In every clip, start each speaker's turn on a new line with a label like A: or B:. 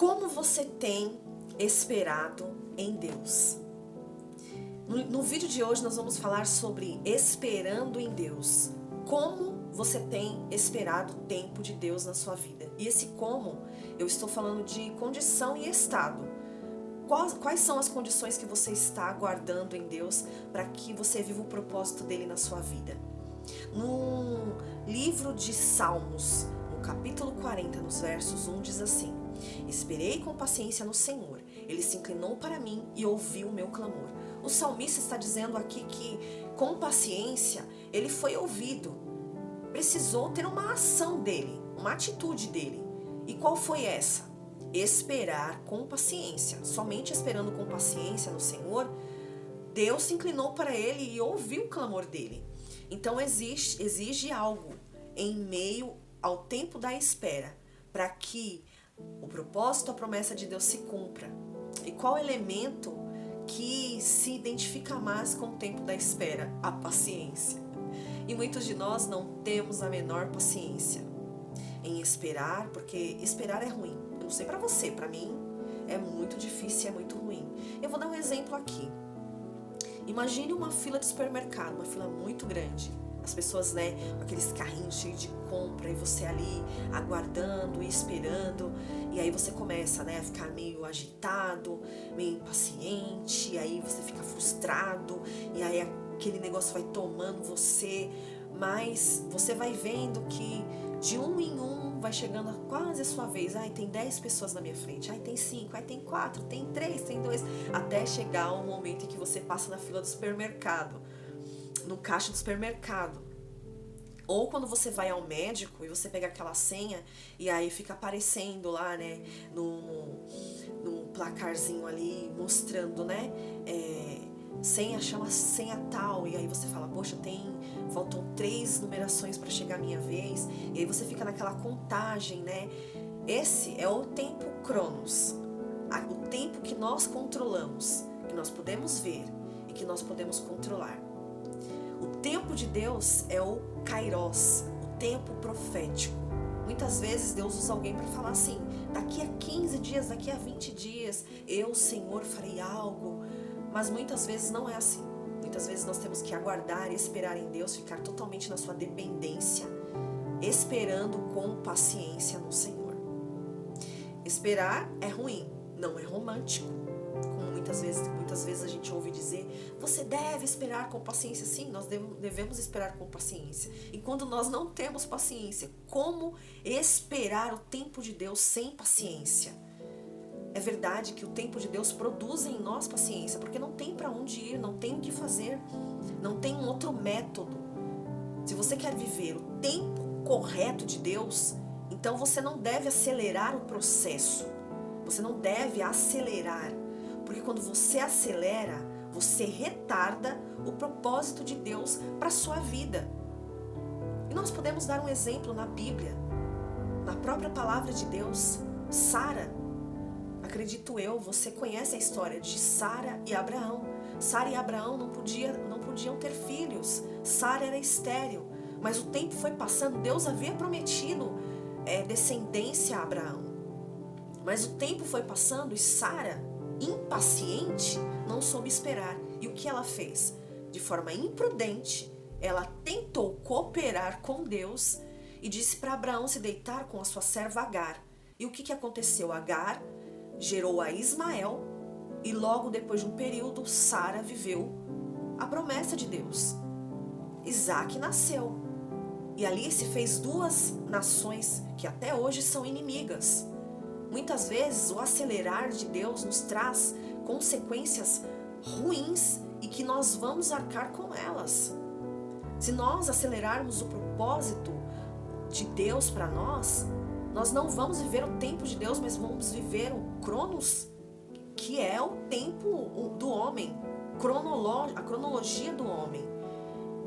A: Como você tem esperado em Deus? No vídeo de hoje nós vamos falar sobre esperando em Deus. Como você tem esperado o tempo de Deus na sua vida? E esse como, eu estou falando de condição e estado. Quais são as condições que você está aguardando em Deus para que você viva o propósito dele na sua vida? No livro de Salmos, no capítulo 40, nos versos 1, diz assim: Esperei com paciência no Senhor, Ele se inclinou para mim e ouviu o meu clamor. O salmista está dizendo aqui que com paciência ele foi ouvido. Precisou ter uma ação dele, uma atitude dele. E qual foi essa? Esperar com paciência. Somente esperando com paciência no Senhor, Deus se inclinou para ele e ouviu o clamor dele. Então exige algo em meio ao tempo da espera, para que o propósito, a promessa de Deus se cumpra. E qual elemento que se identifica mais com o tempo da espera? A paciência. E muitos de nós não temos a menor paciência em esperar, porque esperar é ruim. Eu não sei pra você, pra mim é muito difícil, é muito ruim. Eu vou dar um exemplo aqui. Imagine uma fila de supermercado, uma fila muito grande. As pessoas, com aqueles carrinhos cheios de compra e você ali aguardando e esperando. E aí você começa, a ficar meio agitado, meio impaciente. E aí você fica frustrado. E aí aquele negócio vai tomando você. Mas você vai vendo que de um em um vai chegando quase a sua vez. Ai, tem 10 pessoas na minha frente. Ai, tem 5. Ai, tem 4. Tem 3. Tem 2. Até chegar o momento em que você passa na fila do supermercado. No caixa do supermercado. Ou quando você vai ao médico e você pega aquela senha e aí fica aparecendo lá, no placarzinho ali, mostrando, senha, chama senha tal. E aí você fala, poxa, faltam 3 numerações para chegar a minha vez. E aí você fica naquela contagem, Esse é o tempo Cronos. O tempo que nós controlamos, que nós podemos ver e que nós podemos controlar. O tempo de Deus é o Kairos, o tempo profético. Muitas vezes Deus usa alguém para falar assim, daqui a 15 dias, daqui a 20 dias, eu, Senhor, farei algo. Mas muitas vezes não é assim. Muitas vezes nós temos que aguardar e esperar em Deus, ficar totalmente na sua dependência, esperando com paciência no Senhor. Esperar é ruim, não é romântico. Como muitas vezes a gente ouve dizer, você deve esperar com paciência. Sim, nós devemos esperar com paciência. E quando nós não temos paciência, como esperar o tempo de Deus sem paciência? É verdade que o tempo de Deus produz em nós paciência, porque não tem para onde ir, não tem o que fazer, não tem um outro método. Se você quer viver o tempo correto de Deus, então você não deve acelerar o processo, você não deve acelerar. Porque quando você acelera, você retarda o propósito de Deus para a sua vida. E nós podemos dar um exemplo na Bíblia, na própria palavra de Deus. Sara, acredito eu, você conhece a história de Sara e Abraão. Sara e Abraão não podiam ter filhos. Sara era estéril. Mas o tempo foi passando, Deus havia prometido descendência a Abraão. Mas o tempo foi passando e Sara, impaciente, não soube esperar. E o que ela fez? De forma imprudente, ela tentou cooperar com Deus e disse para Abraão se deitar com a sua serva Agar. E o que aconteceu? Agar gerou a Ismael e logo depois de um período, Sara viveu a promessa de Deus. Isaac nasceu. E ali se fez 2 nações que até hoje são inimigas. Muitas vezes o acelerar de Deus nos traz consequências ruins e que nós vamos arcar com elas. Se nós acelerarmos o propósito de Deus para nós não vamos viver o tempo de Deus, mas vamos viver o Cronos, que é o tempo do homem, a cronologia do homem.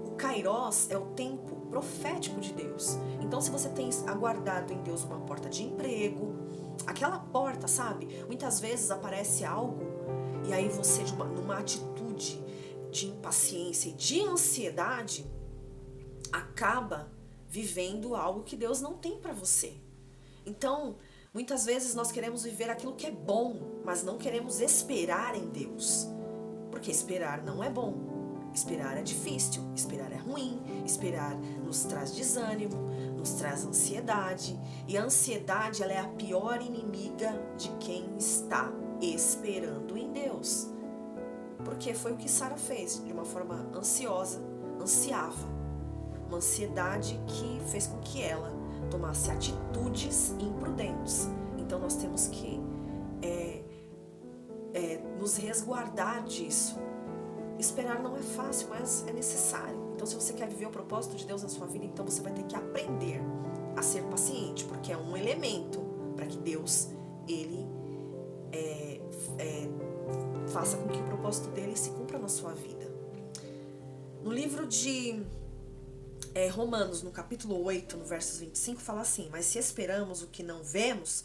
A: O Kairos é o tempo profético de Deus. Então, se você tem aguardado em Deus uma porta de emprego, aquela porta, sabe? Muitas vezes aparece algo e aí você, numa atitude de impaciência e de ansiedade, acaba vivendo algo que Deus não tem para você. Então, Muitas vezes nós queremos viver aquilo que é bom, mas não queremos esperar em Deus. Porque esperar não é bom. Esperar é difícil, esperar é ruim, esperar nos traz desânimo, nos traz ansiedade. E a ansiedade, ela é a pior inimiga de quem está esperando em Deus. Porque foi o que Sara fez, de uma forma ansiosa, ansiava. Uma ansiedade que fez com que ela tomasse atitudes imprudentes. Então nós temos que nos resguardar disso. Esperar não é fácil, mas é necessário. Então se você quer viver o propósito de Deus na sua vida, então você vai ter que aprender a ser paciente, porque é um elemento para que Deus, ele faça com que o propósito dele se cumpra na sua vida. No livro de Romanos, no capítulo 8, no versos 25, fala assim: mas se esperamos o que não vemos,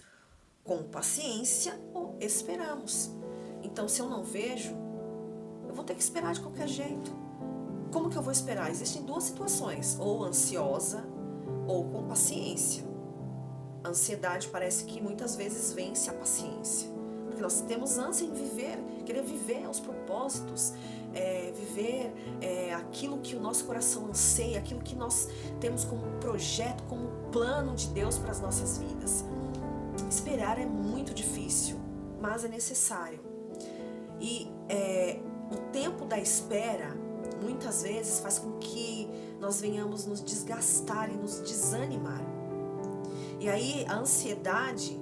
A: com paciência o esperamos. Então, se eu não vejo, eu vou ter que esperar de qualquer jeito. Como que eu vou esperar? Existem duas situações, ou ansiosa ou com paciência. A ansiedade parece que muitas vezes vence a paciência, porque nós temos ânsia em viver, querer viver os propósitos, viver aquilo que o nosso coração anseia, aquilo que nós temos como projeto, como plano de Deus para as nossas vidas. Esperar é muito difícil, mas é necessário. E o tempo da espera muitas vezes faz com que nós venhamos nos desgastar e nos desanimar. E aí a ansiedade,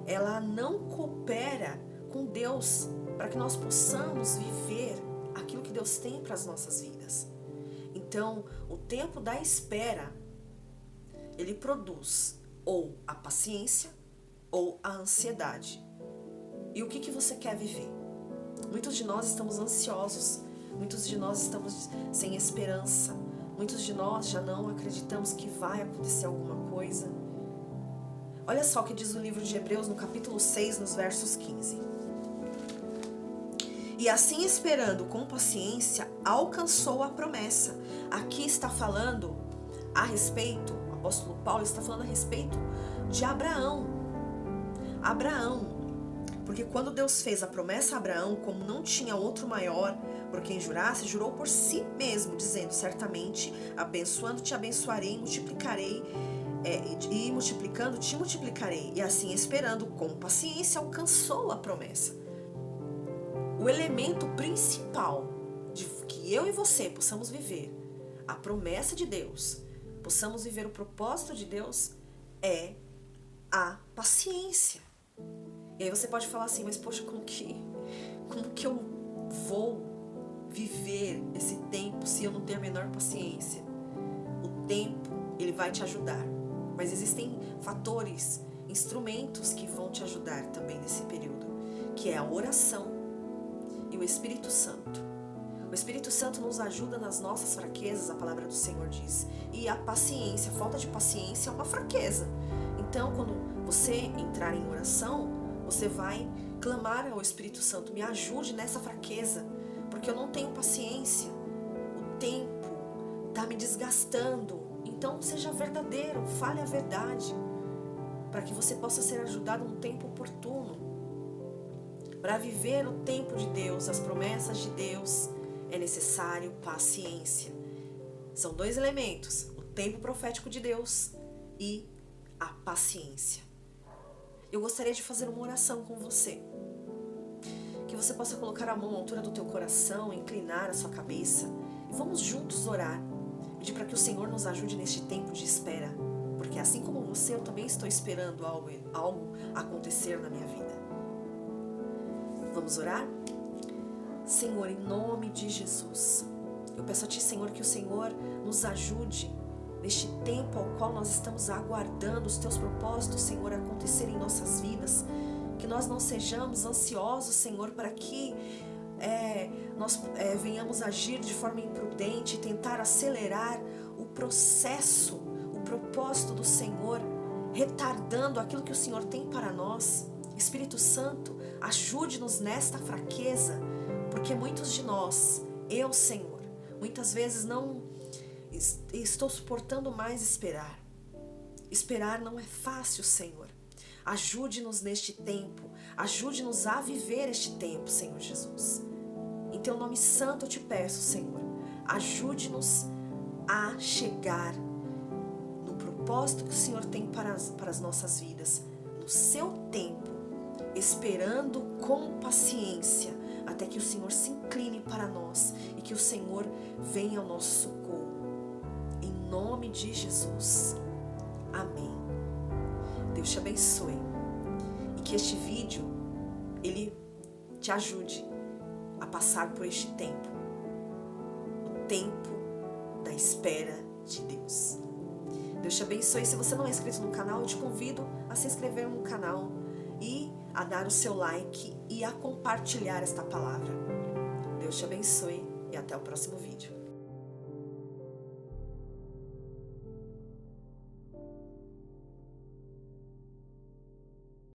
A: ela não coopera com Deus para que nós possamos viver aquilo que Deus tem para as nossas vidas. Então, o tempo da espera, ele produz ou a paciência ou a ansiedade. E o que você quer viver? Muitos de nós estamos ansiosos, muitos de nós estamos sem esperança, muitos de nós já não acreditamos que vai acontecer alguma coisa. Olha só o que diz o livro de Hebreus no capítulo 6, nos versos 15. E assim, esperando com paciência, alcançou a promessa. Aqui está falando a respeito, o apóstolo Paulo está falando a respeito de Abraão. Porque quando Deus fez a promessa a Abraão, como não tinha outro maior por quem jurasse, jurou por si mesmo, dizendo: certamente, abençoando te abençoarei, multiplicarei, e multiplicando te multiplicarei. E assim, esperando com paciência, alcançou a promessa. O elemento principal de que eu e você possamos viver a promessa de Deus, possamos viver o propósito de Deus, é a paciência. E aí você pode falar assim: mas poxa, como que eu vou viver esse tempo se eu não ter a menor paciência? O tempo, ele vai te ajudar, mas existem fatores, instrumentos que vão te ajudar também nesse período, que é a oração e o Espírito Santo. O Espírito Santo nos ajuda nas nossas fraquezas, a palavra do Senhor diz. E a paciência, a falta de paciência é uma fraqueza. Então, quando você entrar em oração, você vai clamar ao Espírito Santo: me ajude nessa fraqueza, porque eu não tenho paciência. O tempo está me desgastando. Então, seja verdadeiro, fale a verdade, para que você possa ser ajudado no tempo oportuno. Para viver o tempo de Deus, as promessas de Deus, é necessário paciência. São dois elementos: o tempo profético de Deus e a paciência. Eu gostaria de fazer uma oração com você. Que você possa colocar a mão à altura do teu coração, inclinar a sua cabeça. E vamos juntos orar. Pedir para que o Senhor nos ajude neste tempo de espera. Porque assim como você, eu também estou esperando algo acontecer na minha vida. Vamos orar? Senhor, em nome de Jesus, eu peço a Ti, Senhor, que o Senhor nos ajude neste tempo ao qual nós estamos aguardando os Teus propósitos, Senhor, acontecerem em nossas vidas. Que nós não sejamos ansiosos, Senhor, para que nós venhamos agir de forma imprudente, tentar acelerar o processo, o propósito do Senhor, retardando aquilo que o Senhor tem para nós. Espírito Santo, ajude-nos nesta fraqueza, porque muitos de nós, eu, Senhor, muitas vezes não estou suportando mais esperar. Esperar não é fácil, Senhor. Ajude-nos neste tempo. Ajude-nos a viver este tempo, Senhor Jesus. Em teu nome santo eu te peço, Senhor. Ajude-nos a chegar no propósito que o Senhor tem para as nossas vidas, no seu tempo, esperando com paciência, até que o Senhor se incline para nós e que o Senhor venha ao nosso socorro. Em nome de Jesus. Amém. Deus te abençoe. E que este vídeo, ele te ajude a passar por este tempo. O tempo da espera de Deus. Deus te abençoe. Se você não é inscrito no canal, eu te convido a se inscrever no canal e a dar o seu like e a compartilhar esta palavra. Deus te abençoe e até o próximo vídeo.